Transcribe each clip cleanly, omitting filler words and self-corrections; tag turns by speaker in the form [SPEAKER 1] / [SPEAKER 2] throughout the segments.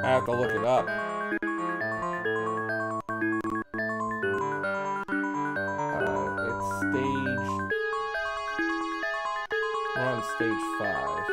[SPEAKER 1] I have to look it up. It's stage... We're on stage 5.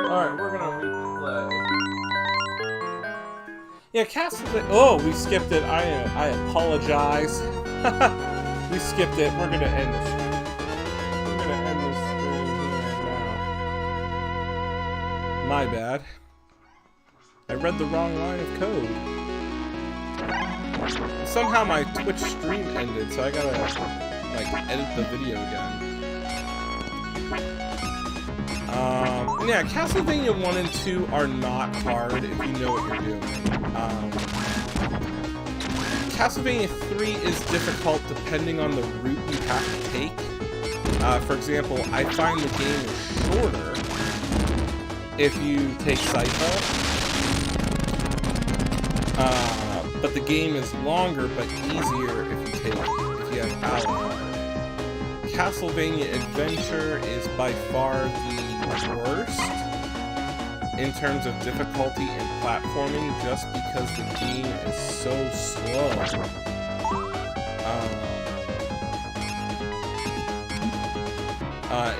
[SPEAKER 1] Alright, we're gonna replay. Yeah, Castlevania. Oh, we skipped it. I apologize. We skipped it. We're gonna end this. We're gonna end this stream here now. My bad. I read the wrong line of code. Somehow my Twitch stream ended, so I gotta like edit the video again. Yeah, Castlevania 1 and 2 are not hard if you know what you're doing. Castlevania 3 is difficult depending on the route you have to take. For example, I find the game is shorter if you take Cypher. But the game is longer but easier if you have Ally. Castlevania Adventure is by far the worst in terms of difficulty and platforming, just because the game is so slow.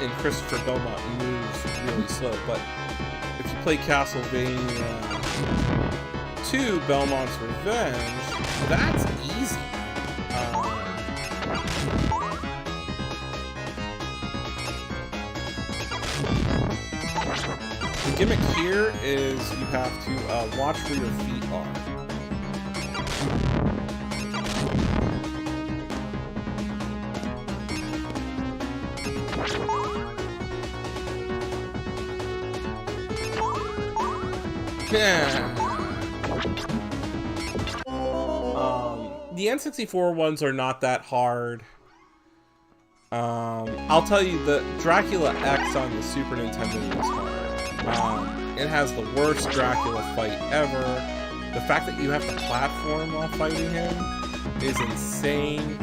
[SPEAKER 1] And Christopher Belmont moves really slow, but if you play Castlevania 2, Belmont's Revenge, that's easy. The gimmick here is you have to watch where your feet are. Yeah. The N64 ones are not that hard. I'll tell you, the Dracula X on the Super Nintendo is hard. It has the worst Dracula fight ever. The fact that you have to platform while fighting him is insane.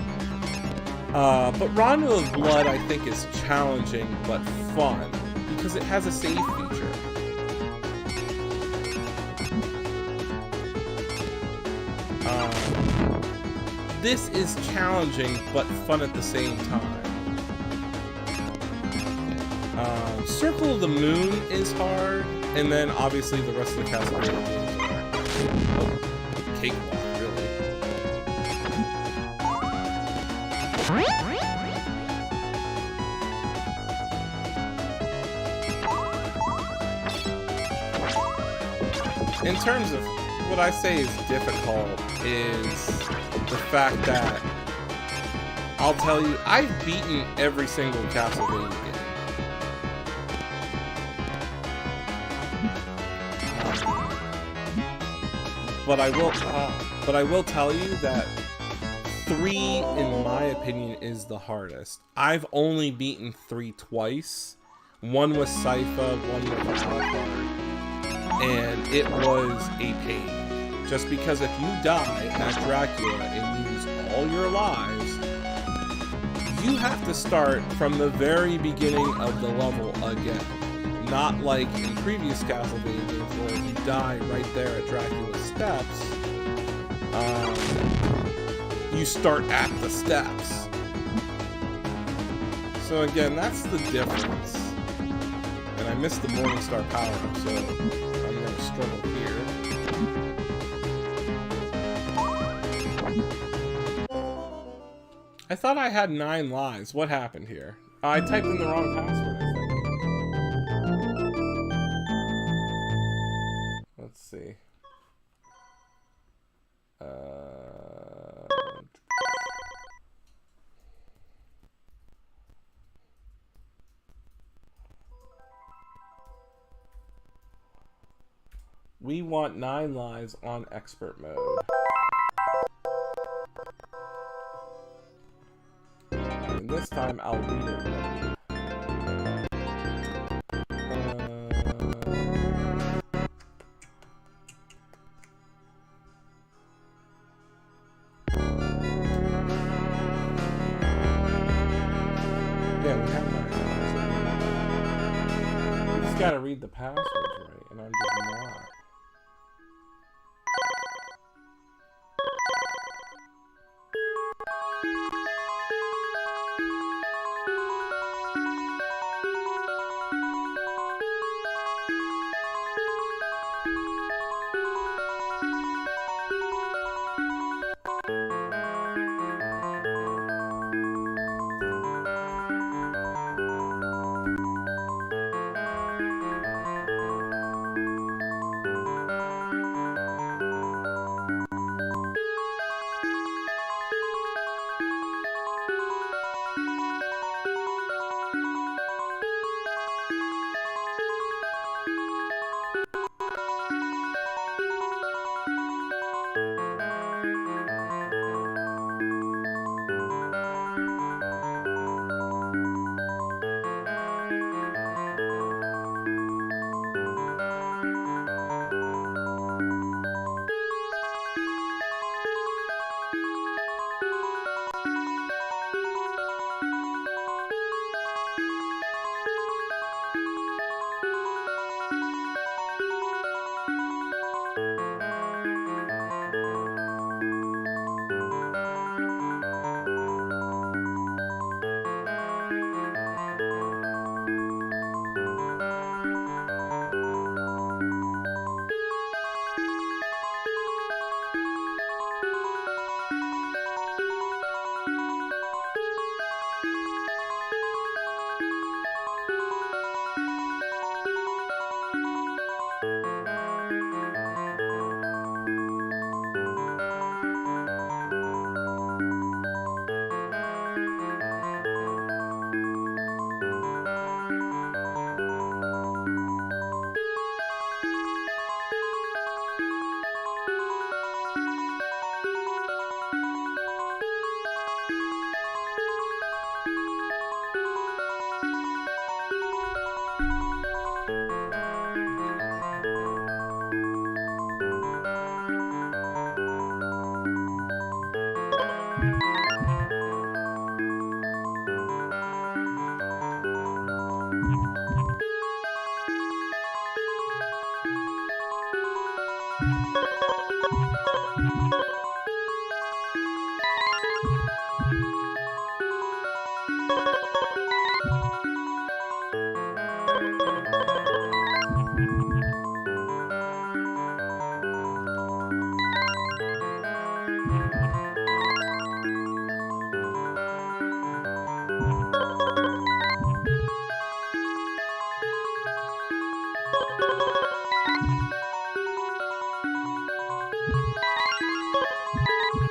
[SPEAKER 1] But Rondo of Blood, I think, is challenging but fun because it has a save feature. This is challenging but fun at the same time. Circle of the Moon is hard, and then obviously the rest of the Castlevania games are cakewalk, really. In terms of what I say is difficult is the fact that I'll tell you, I've beaten every single Castlevania game. but I will tell you that 3, in my opinion, is the hardest. I've only beaten 3 twice. One with Sypha, one with Alucard, and it was a pain. Just because if you die at Dracula and lose all your lives, you have to start from the very beginning of the level again. Not like in previous Castlevania, where if you die right there at Dracula's steps, you start at the steps. So again, that's the difference. And I missed the Morningstar power-up, so I'm gonna struggle here. I thought I had 9 lives. What happened here? I typed in the wrong password, I think. Let's see. We want 9 lives on expert mode. And this time I'll read it right. Yeah, we have 9 lives. You just gotta read the passwords right, and I'm just not.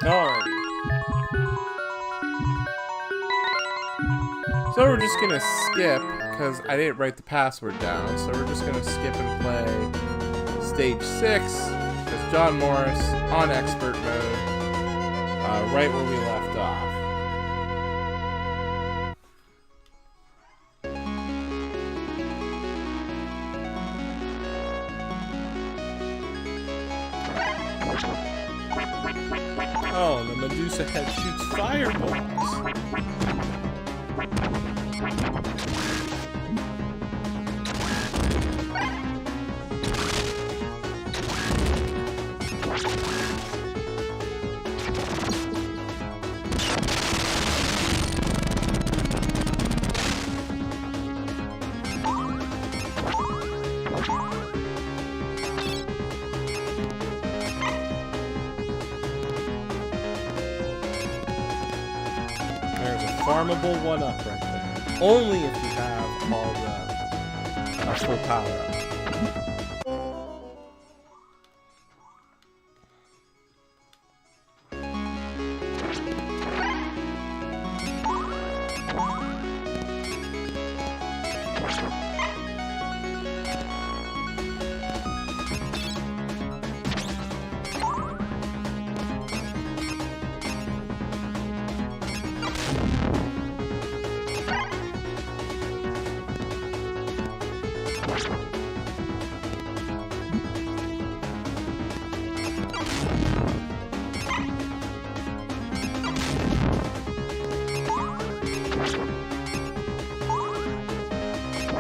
[SPEAKER 1] Alrighty. So we're just gonna skip, because I didn't write the password down, so we're just gonna skip and play stage 6, because John Morris on expert mode, right where we left off. Oh, and the Medusa head shoots fireballs. Farmable 1-up right there. Only if you have all the full power-up.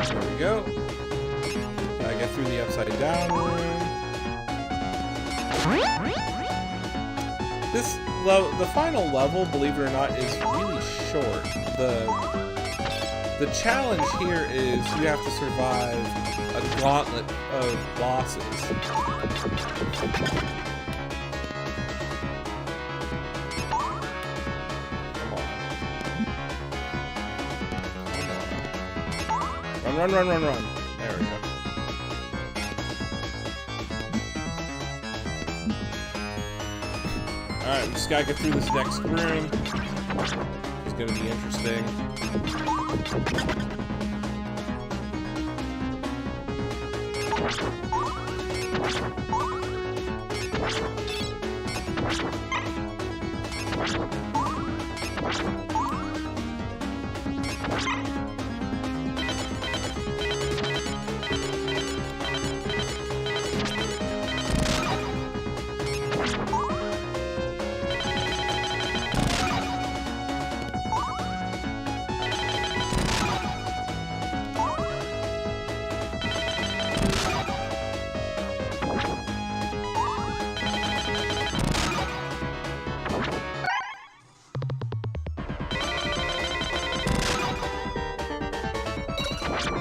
[SPEAKER 1] There we go. Gotta get through the upside down room. This the final level, believe it or not, is really short. The challenge here is you have to survive a gauntlet of bosses. Run. There we go. Alright, we just gotta get through this next room. It's gonna be interesting.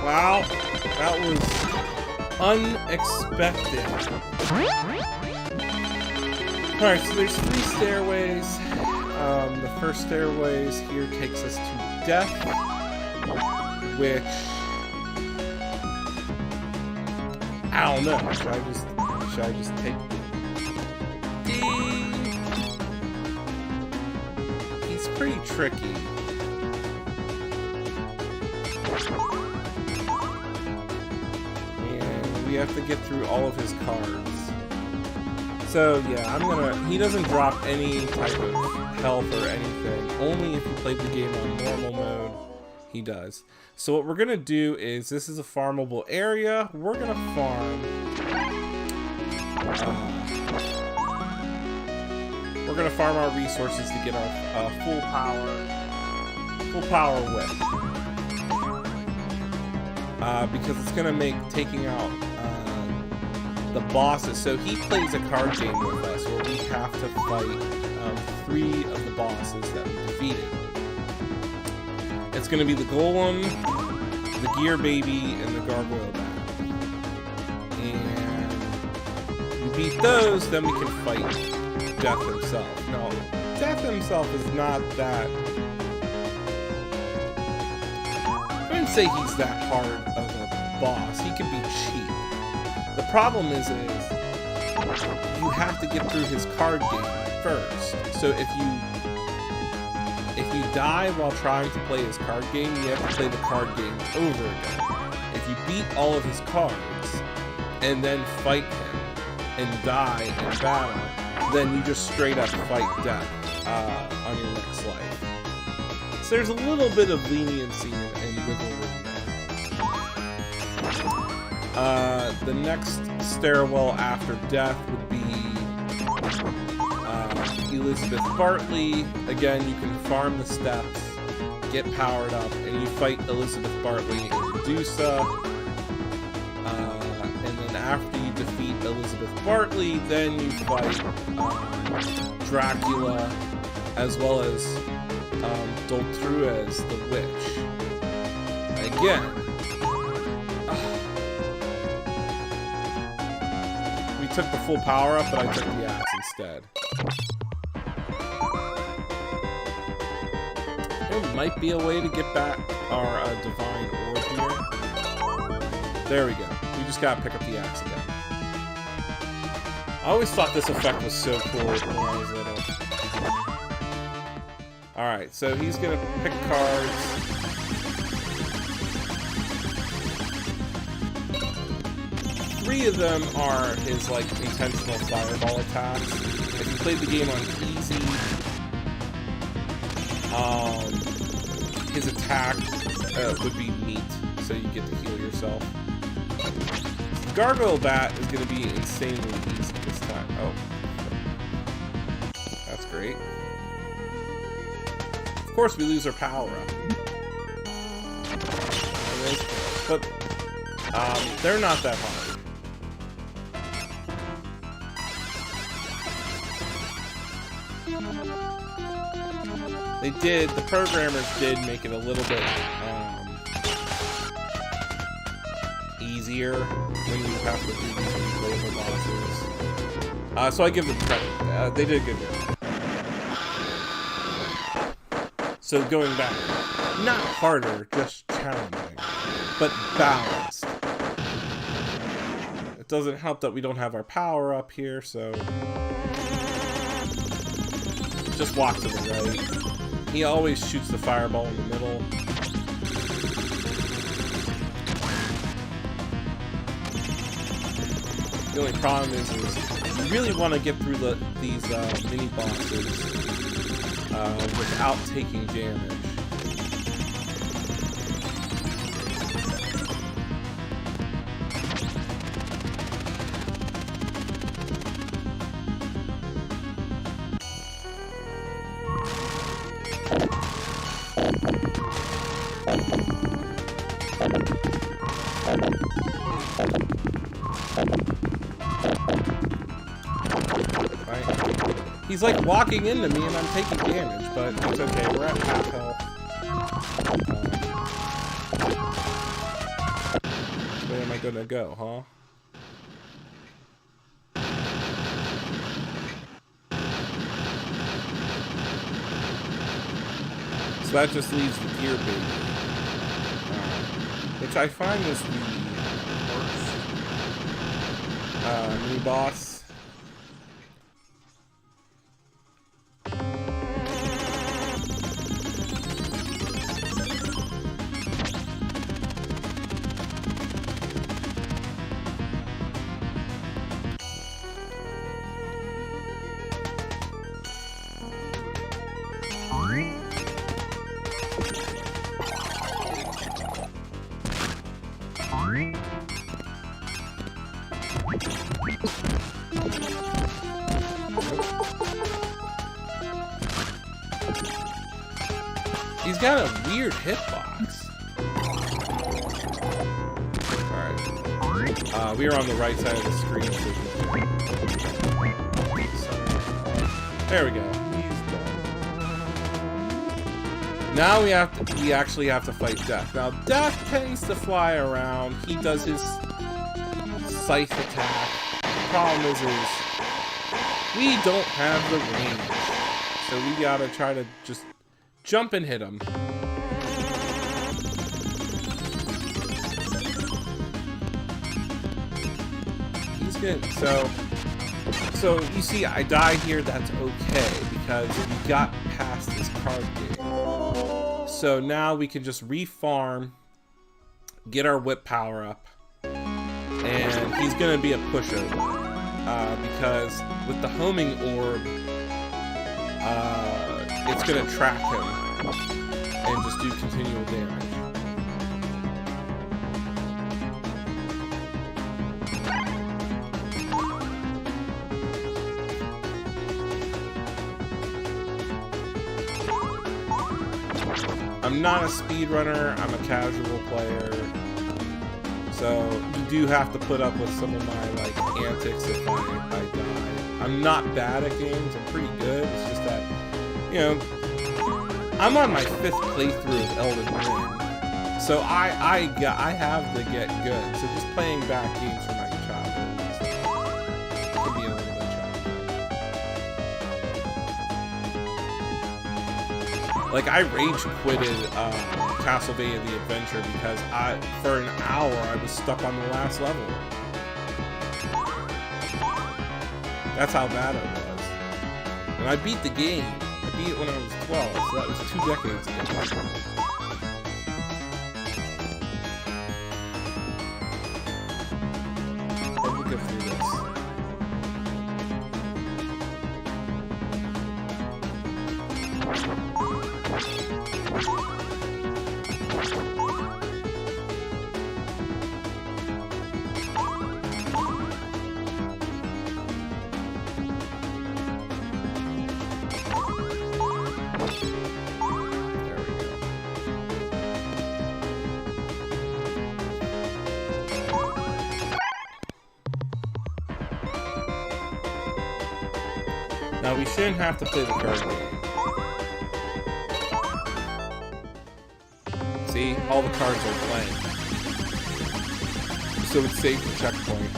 [SPEAKER 1] Wow, that was unexpected. Alright, so there's 3 stairways. The first stairways here takes us to death, which I don't know. Should I just take D? He's pretty tricky. We have to get through all of his cards. So yeah, he doesn't drop any type of health or anything. Only if you played the game on normal mode, he does. So what we're gonna do is, this is a farmable area. We're gonna farm. We're gonna farm our resources to get our full power whip. Because it's gonna make taking out the bosses. So he plays a card game with us where we have to fight 3 of the bosses that we defeated. It's gonna be the Golem, the Gear Baby, and the Gargoyle Bat. And we beat those, then we can fight Death himself. No, Death himself is not that. I wouldn't say he's that hard of a boss. He can be cheap. The problem is you have to get through his card game first. So if you die while trying to play his card game, you have to play the card game over again. If you beat all of his cards and then fight him, and die in battle, then you just straight up fight death on your next life. So there's a little bit of leniency and wiggle room there. The next stairwell after death would be Elizabeth Bartley. Again, you can farm the steps, get powered up, and you fight Elizabeth Bartley and Medusa. And then after you defeat Elizabeth Bartley, then you fight Dracula, as well as Doltruez the Witch. Again, we took the full power up, but I took the axe instead. There might be a way to get back our divine orb here. There we go. We just gotta pick up the axe again. I always thought this effect was so cool when I was little. Alright, so he's gonna pick cards. Three of them are his, like, intentional fireball attacks. If you played the game on easy, his attack would be meat, so you get to heal yourself. Gargoyle Bat is going to be insanely easy this time. Oh. That's great. Of course, we lose our power up. But, they're not that hard. The programmers did make it a little bit, easier when you have to do these global bosses. So I give them credit. They did a good job. So going back, not harder, just challenging, but balanced. It doesn't help that we don't have our power up here, so just walk to the right. He always shoots the fireball in the middle. The only problem is you really want to get through these mini bosses without taking damage. He's like walking into me and I'm taking damage, but it's okay, we're at half health. Where am I gonna go, huh? So that just leaves the gear baby, which I find is the worst new boss. He's got a weird hitbox. Alright. We are on the right side of the screen. There we go. He's done. Now we actually have to fight Death. Now Death tends to fly around. He does his scythe attack. The problem is we don't have the range. So we gotta try to just jump and hit him. He's good. So you see, I die here. That's okay because we got past this card game. So now we can just refarm, get our whip power up, and he's gonna be a pushover. because with the homing orb, it's gonna track him and just do continual damage. I'm not a speedrunner, I'm a casual player. So you do have to put up with some of my like antics if I die. I'm not bad at games, I'm pretty good. It's just that, you know, I'm on my 5th playthrough of Elden Ring. So I have to get good. So just playing back games from my childhood can be a little bit challenging. Like I rage quitted Castlevania the Adventure because for an hour I was stuck on the last level. That's how bad it was. And I beat the game. I beat it when I was 12, so that was 2 decades ago. But we'll get through this. Now we shouldn't have to play the card game. See, all the cards are playing. So it's safe to checkpoint.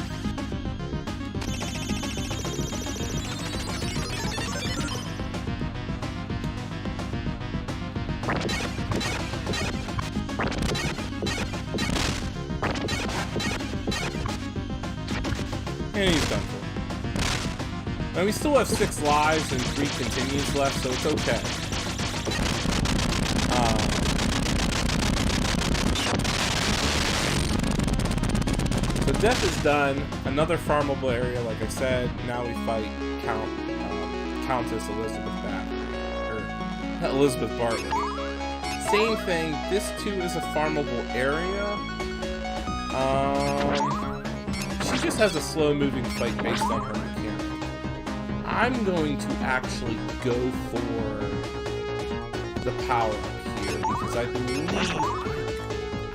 [SPEAKER 1] And he's done for. Now we still have 6 lives and 3 continues left, so it's okay. So death is done. Another farmable area, like I said. Now we fight Countess Elizabeth Bartlett. Same thing. This too is a farmable area. She just has a slow-moving fight based on her mechanic. I'm going to actually go for the power up here because I believe I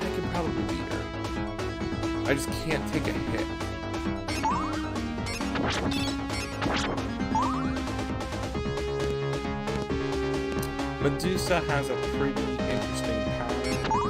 [SPEAKER 1] can probably beat her. I just can't take a hit. Medusa has a pretty interesting power to her.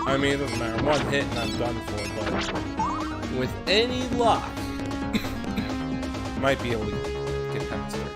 [SPEAKER 1] I mean, it doesn't matter. 1 hit and I'm done for, but with any luck, might be able to get past her.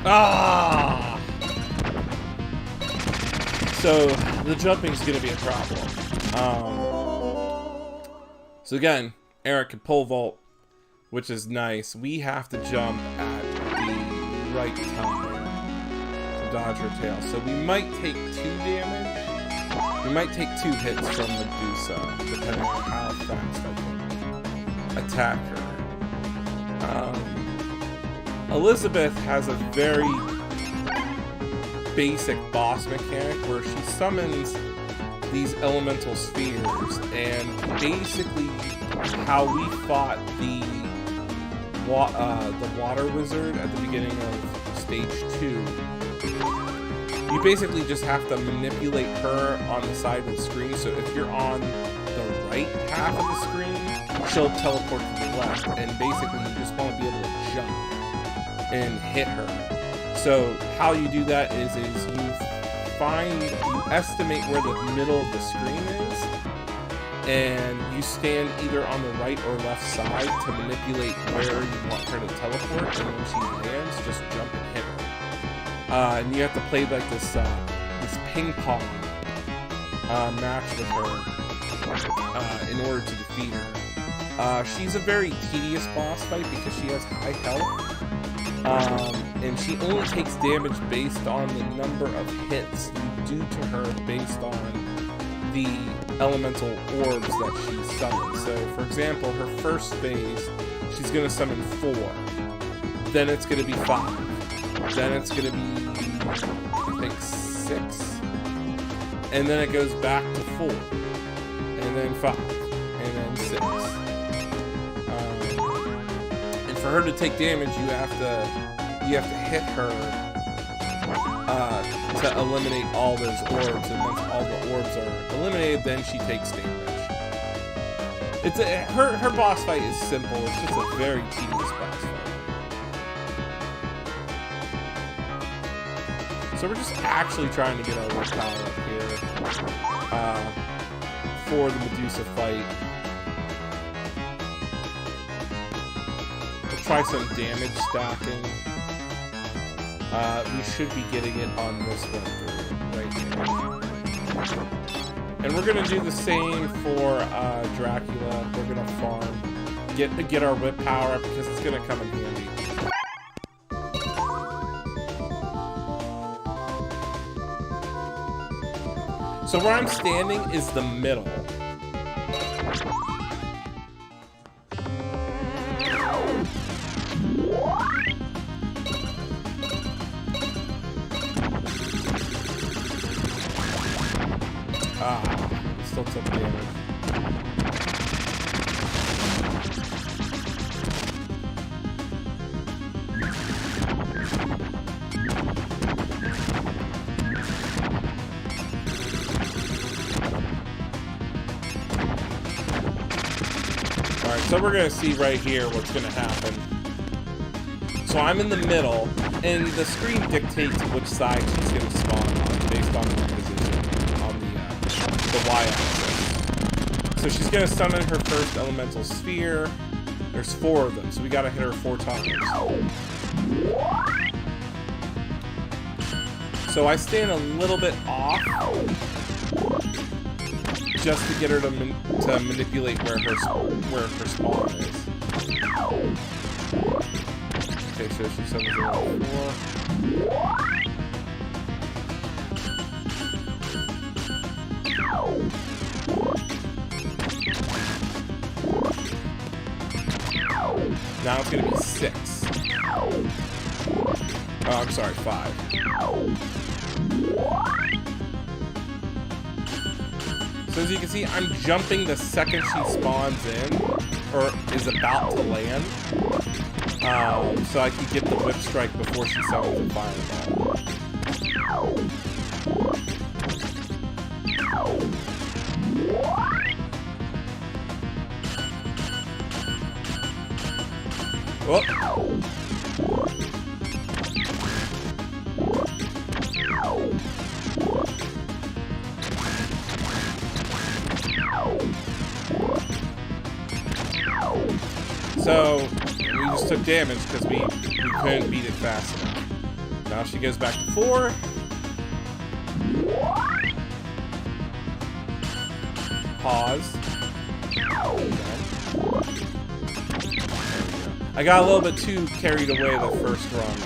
[SPEAKER 1] Ah! So the jumping's gonna be a problem. So again, Eric can pole vault. which is nice. We have to jump at the right time to dodge her tail. So we might take 2 damage. We might take 2 hits from Medusa, depending on how fast I can attack her. Elizabeth has a very basic boss mechanic where she summons these elemental spheres, and basically how we fought the water wizard at the beginning of stage 2. You basically just have to manipulate her on the side of the screen. So if you're on the right half of the screen, she'll teleport to the left, and basically you just want to be able to jump and hit her. So how you do that is you estimate where the middle of the screen is, and you stand either on the right or left side to manipulate where you want her to teleport, and when she lands, just jump and hit her. And you have to play like this ping pong match with her in order to defeat her. She's a very tedious boss fight because she has high health. And she only takes damage based on the number of hits you do to her based on the elemental orbs that she summons. So, for example, her first phase, she's going to summon 4. Then it's going to be 5. Then it's going to be, I think, 6. And then it goes back to 4. And then 5. And then 6. For her to take damage, you have to hit her to eliminate all those orbs, and once all the orbs are eliminated, then she takes damage. Her boss fight is simple. It's just a very tedious boss fight. So we're just actually trying to get our willpower up here for the Medusa fight. Try some damage stacking. We should be getting it on this one right here. And we're gonna do the same for Dracula. We're gonna farm, get our whip power up because it's gonna come in handy. So where I'm standing is the middle. Still took damage. Alright, so we're gonna see right here what's gonna happen. So I'm in the middle, and the screen dictates which side she's gonna spawn on based on her position on the y-axis. So she's gonna summon her first elemental sphere. There's 4 of them, so we gotta hit her 4 times. So I stand a little bit off just to get her to manipulate where her spawn is. Okay, so she summons her 4. Now it's gonna be 6. Oh, I'm sorry, 5. So as you can see, I'm jumping the second she spawns in, or is about to land, so I can get the whip strike before she summons the fireball. Whoop. So, we just took damage because we couldn't beat it fast enough. Now she goes back to 4. Pause. Okay. There we go. I got a little bit too carried away the first run.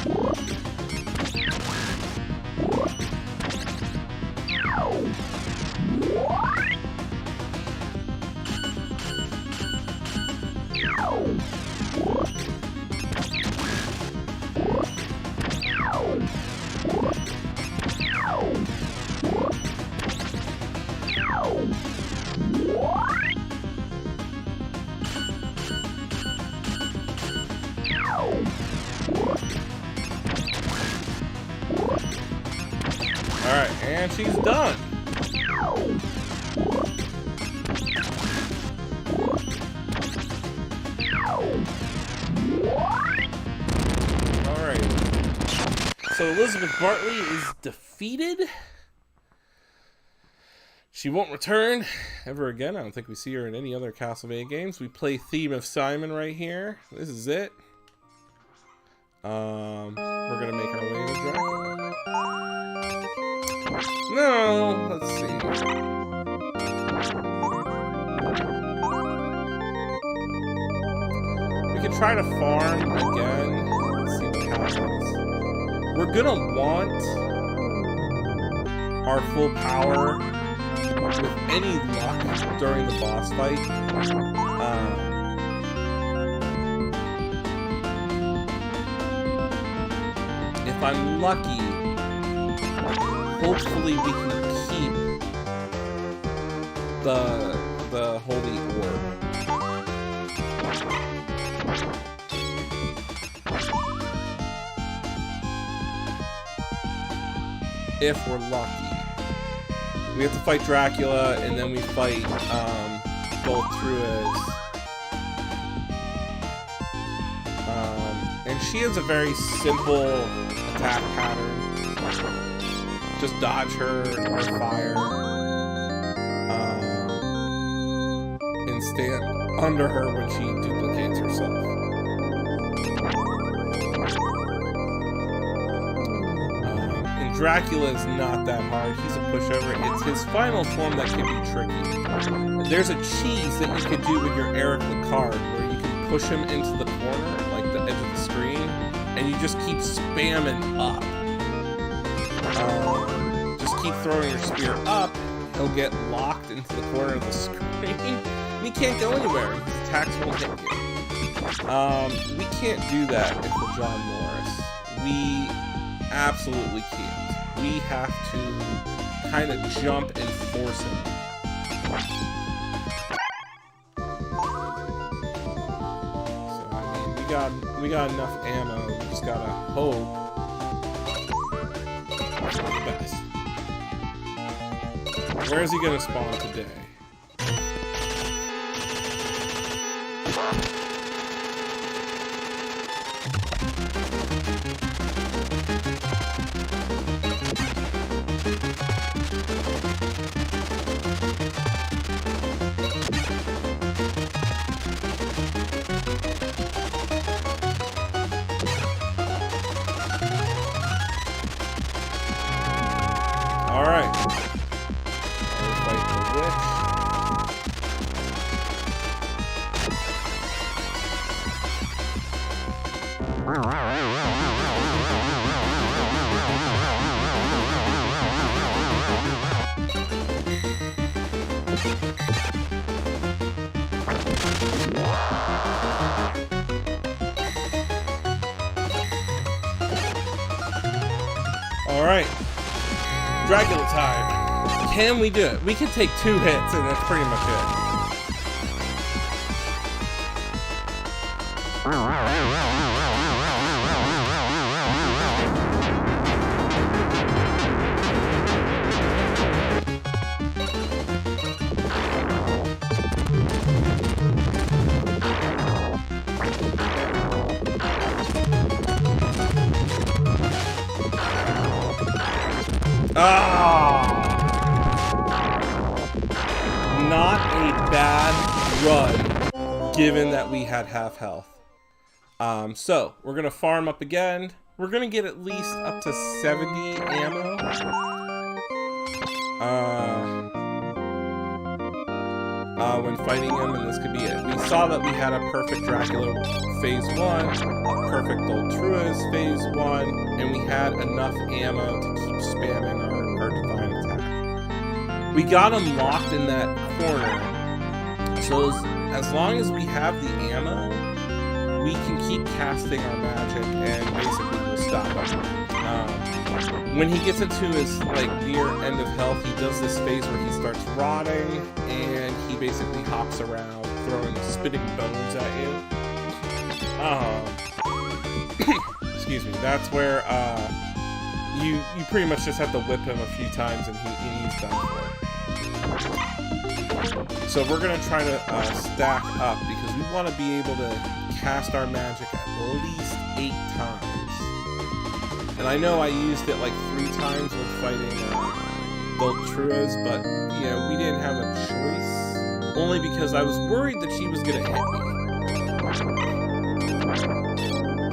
[SPEAKER 1] Alright, and she's done. Alright. So Elizabeth Bartley is defeated. She won't return ever again. I don't think we see her in any other Castlevania games. We play Theme of Simon right here. This is it. We're gonna make our way to Dracula. No, let's see. We could try to farm again. Let's see what happens. We're gonna want our full power with any luck during the boss fight. If I'm lucky, hopefully we can keep the holy orb. If we're lucky. We have to fight Dracula, and then we fight Beltruez. And she has a very simple attack pattern. Just dodge her or fire. And stand under her when she duplicates herself. Dracula is not that hard. He's a pushover. It's his final form that can be tricky. There's a cheese that you can do with your Eric the card, where you can push him into the corner, like the edge of the screen, and you just keep spamming up. Just keep throwing your spear up. He'll get locked into the corner of the screen, and he can't go anywhere. His attacks won't hit you. We can't do that if we're John Morris. We absolutely can't. We have to kind of jump and force him. So I mean, we got enough ammo. We just gotta hope for the best. Where is he gonna spawn today? Alright. Fight the witch. Alright. Dracula time. Can we do it? We can take 2 hits and that's pretty much it. Not a bad run, given that we had half health. So, we're going to farm up again. We're going to get at least up to 70 ammo. when fighting him, and this could be it. We saw that we had a perfect Dracula phase 1, a perfect Ultrua's phase 1, and we had enough ammo to keep spamming our divine attack. We got him locked in that corner, so as long as we have the ammo, we can keep casting our magic and basically we'll stop him. When he gets into his near end of health, he does this phase where he starts rotting and he basically hops around throwing spitting bones at you. Excuse me. That's where you pretty much just have to whip him a few times and he's done for. So we're gonna try to stack up because we want to be able to cast our magic at least 8 times. And I know I used it 3 times when fighting Ultruas, but we didn't have a choice. Only because I was worried that she was gonna hit me.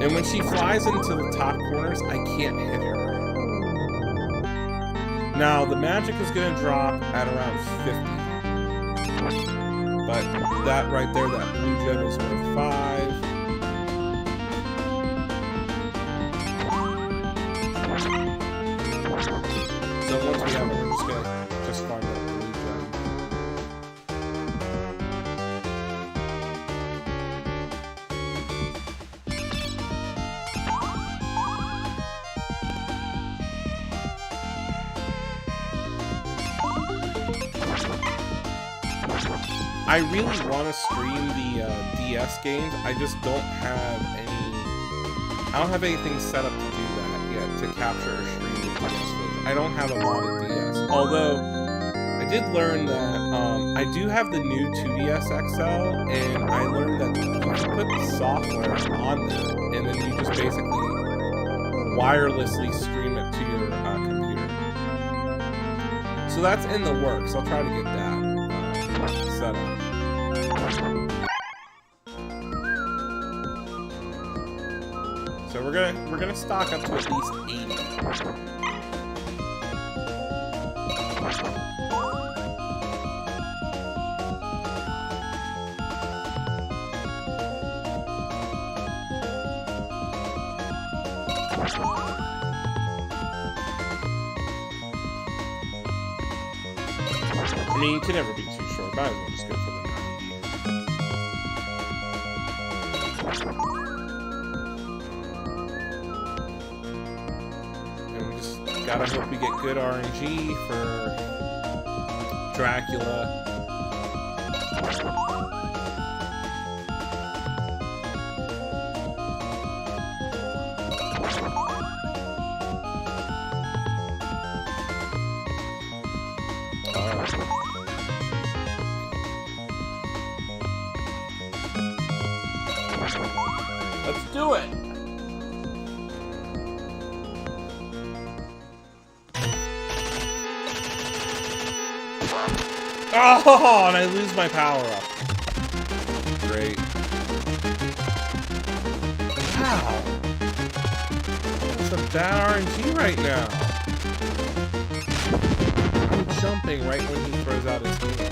[SPEAKER 1] And when she flies into the top corners, I can't hit her. Now the magic is gonna drop at around 50. But that right there, that blue gem is worth 5. So once we have it, we're just gonna find that blue gem. I really want to stream the DS games. I just don't have I don't have anything set up to do that yet, to capture or stream the DS footage. I don't have a modded DS. Although, I did learn that I do have the new 2DS XL, and I learned that you can put the software on that, and then you just basically wirelessly stream it to your computer. So that's in the works. I'll try to get that set up. So we're gonna stock up to at least 80. I mean, you can never be too short. Might as well just go for the 90. And we just gotta hope we get good RNG for Dracula. Let's do it! Oh, and I lose my power up. Great. Wow. That's a bad RNG right now. I'm jumping right when he throws out his hand.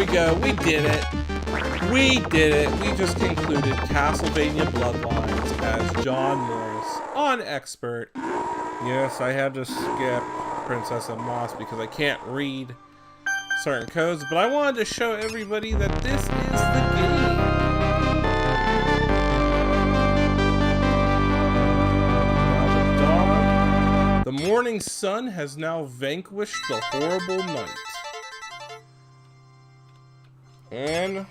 [SPEAKER 1] we go. We did it. We did it. We just concluded Castlevania Bloodlines as John Morris on Expert. Yes, I had to skip Princess of Moss because I can't read certain codes, but I wanted to show everybody that this is the game. The morning sun has now vanquished the horrible night. And in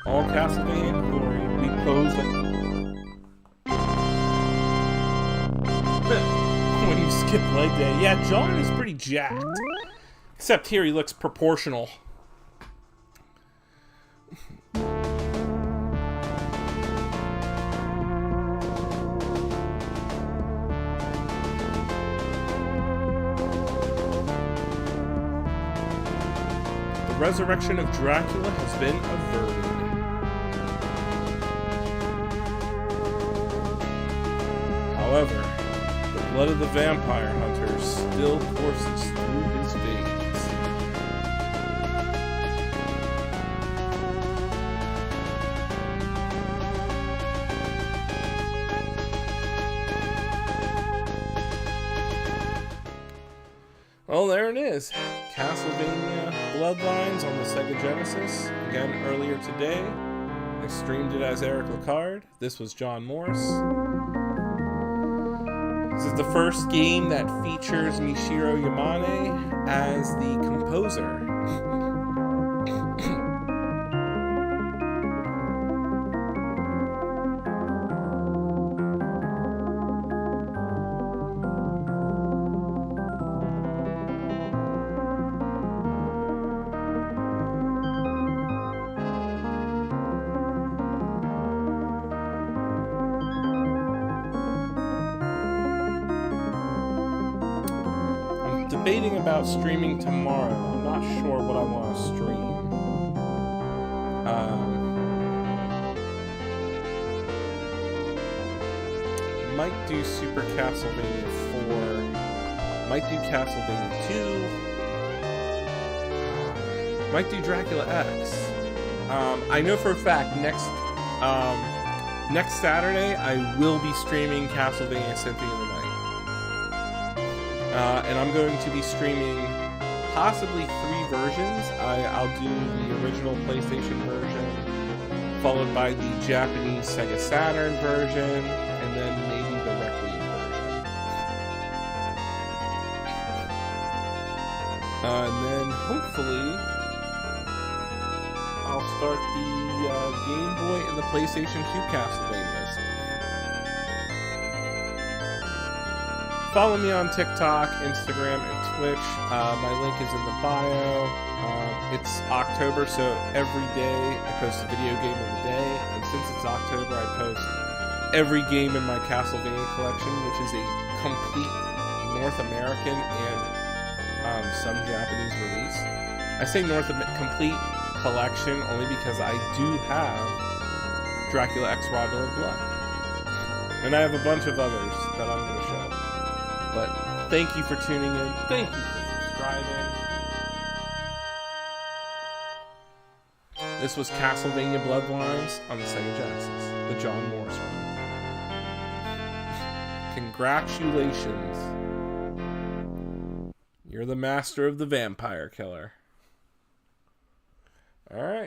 [SPEAKER 1] all Castlevania glory, we pose when you skip leg day. Yeah, John is pretty jacked. Except here he looks proportional. The resurrection of Dracula has been averted. However, the blood of the vampire hunter still courses through his veins. Well, there it is. Castlevania Bloodlines on the Sega Genesis. Again, earlier today, I streamed it as Eric Lecard. This was John Morris. This is the first game that features Michiru Yamane as the composer. Debating about streaming tomorrow. I'm not sure what I want to stream. Might do Super Castlevania 4. Might do Castlevania 2. Might do Dracula X. I know for a fact next Saturday I will be streaming Castlevania Symphony of the Night. And I'm going to be streaming possibly 3 versions. I'll do the original PlayStation version, followed by the Japanese Sega Saturn version, and then maybe the Requiem version. And then hopefully I'll start the Game Boy and the PlayStation 2 Castlevanias. Follow me on TikTok, Instagram, and Twitch. My link is in the bio. It's October, so every day I post a video game of the day. And since it's October, I post every game in my Castlevania collection, which is a complete North American and some Japanese release. I say complete collection only because I do have Dracula X Rondo of Blood. And I have a bunch of others that I'm going to show. But thank you for tuning in. Thank you for subscribing. This was Castlevania Bloodlines on the Sega Genesis, the John Morris one. Congratulations. You're the master of the vampire killer. Alright.